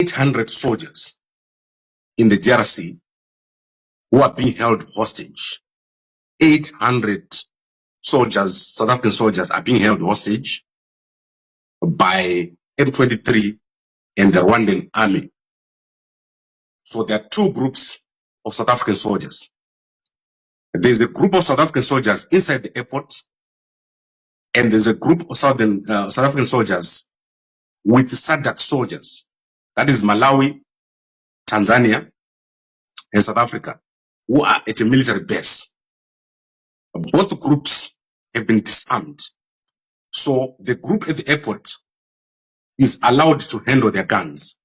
800 soldiers in the DRC who are being held hostage. 800 soldiers, South African soldiers, are being held hostage by M23 and the Rwandan army. So there are two groups of South African soldiers. There's a group of South African soldiers inside the airport, and there's a group of South African soldiers with SADC soldiers. That is Malawi, Tanzania, and South Africa, who are at a military base. Both groups have been disarmed. So the group at the airport is allowed to handle their guns.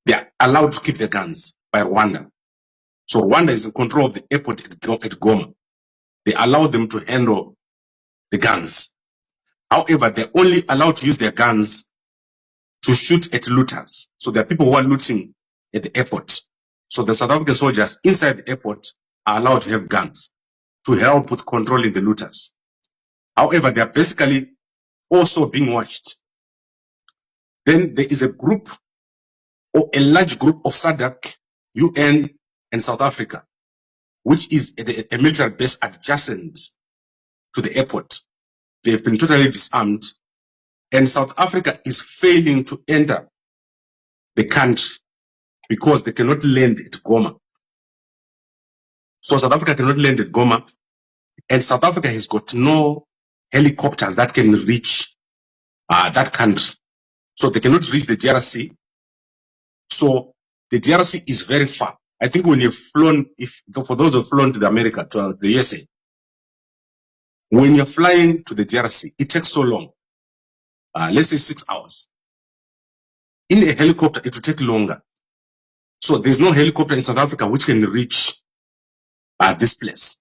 They are allowed to keep their guns by Rwanda. So Rwanda is in control of the airport at Goma. They allow them to handle the guns. However, they're only allowed to use their guns to shoot at looters. So there are people who are looting at the airport. So the South African soldiers inside the airport are allowed to have guns to help with controlling the looters. However, they are basically also being watched. Then there is a group, or a large group of SADC, UN, and South Africa, which is a military base adjacent to the airport. They have been totally disarmed, and South Africa is failing to enter the country because they cannot land at Goma. So South Africa cannot land at Goma, and South Africa has got no helicopters that can reach that country. So they cannot reach the DRC. So the DRC is very far. I think when you've flown, for those who have flown to America, to the USA, when you're flying to the DRC, it takes so long. Let's say 6 hours. In a helicopter, it will take longer. So there's no helicopter in South Africa which can reach this place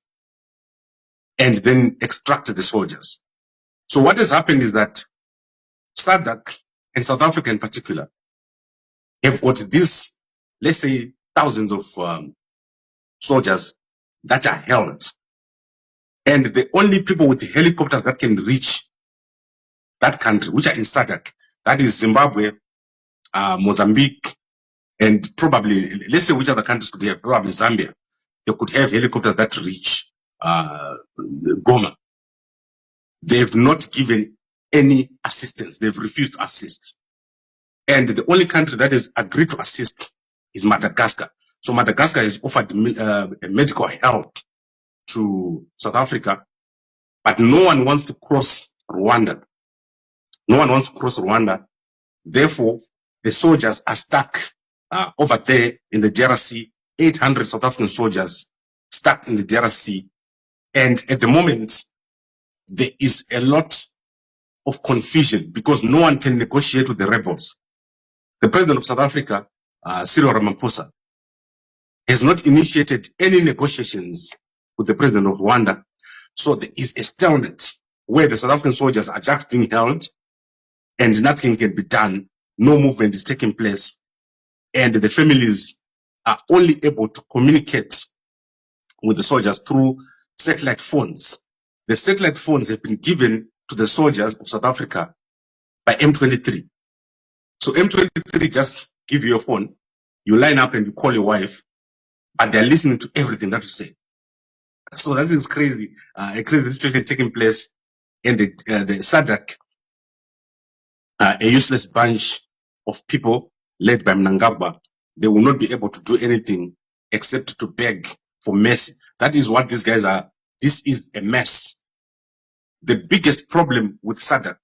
and then extract the soldiers. So what has happened is that SADC and South Africa in particular have got these, let's say, thousands of soldiers that are held. And the only people with the helicopters that can reach that country, which are in SADC, that is Zimbabwe, Mozambique, and probably, let's say which other countries could have, probably Zambia. They could have helicopters that reach Goma. They have not given any assistance. They've refused to assist. And the only country that has agreed to assist is Madagascar. So Madagascar has offered medical help to South Africa, but no one wants to cross Rwanda. No one wants to cross Rwanda. Therefore, the soldiers are stuck over there in the DRC, 800 South African soldiers stuck in the DRC. And at the moment, there is a lot of confusion because no one can negotiate with the rebels. The president of South Africa, Cyril Ramaphosa, has not initiated any negotiations with the president of Rwanda. So there is a stalemate where the South African soldiers are just being held and nothing can be done. No movement is taking place. And the families are only able to communicate with the soldiers through satellite phones. The satellite phones have been given to the soldiers of South Africa by M23. So M23 just give you a phone, you line up and you call your wife, and they're listening to everything that you say. So that is crazy, a crazy situation taking place in the SADC, a useless bunch of people led by Mnangagwa. They will not be able to do anything except to beg for mercy. That is what these guys are. This is a mess. The biggest problem with SADC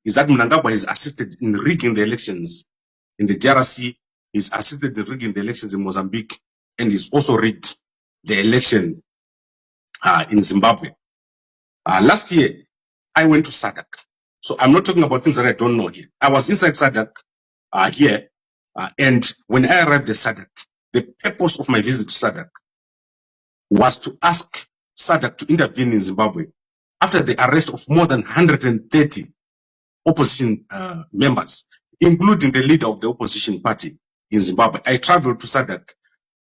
is that Mnangagwa has assisted in rigging the elections in the DRC, he's assisted in rigging the elections in Mozambique, and he's also rigged the election in Zimbabwe. Last year, I went to SADC. So I'm not talking about things that I don't know here. I was inside SADC here, and when I arrived at SADC, the purpose of my visit to SADC was to ask SADC to intervene in Zimbabwe after the arrest of more than 130 opposition members, including the leader of the opposition party in Zimbabwe. I traveled to SADC,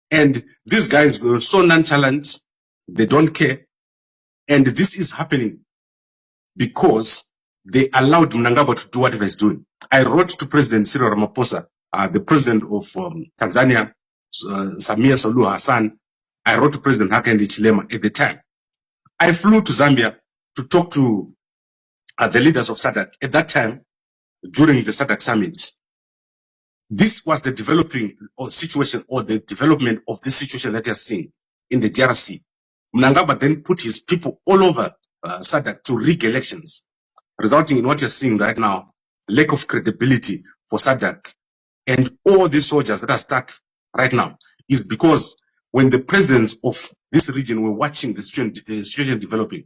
and these guys were so nonchalant, they don't care. And this is happening because they allowed Mnangagwa to do whatever he's doing. I wrote to President Cyril Ramaphosa the president of Tanzania, Samia Suluhu Hassan. I wrote to President Hakainde Hichilema at the time. I flew to Zambia to talk to the leaders of SADC at that time during the SADC summit. This was the developing situation or the development of this situation that you're seeing in the DRC. Mnangagwa then put his people all over SADC to rig elections, resulting in what you're seeing right now, lack of credibility for SADC. And all these soldiers that are stuck right now is because when the presidents of this region were watching the situation developing,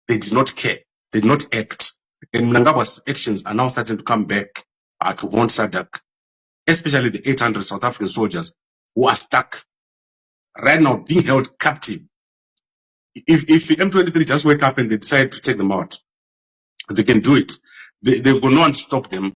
they did not care, they did not act. And Mnangagwa's actions are now starting to come back to haunt SADC, especially the 800 South African soldiers who are stuck right now, being held captive. If M23 just wake up and they decide to take them out, they can do it. They've got no one to stop them.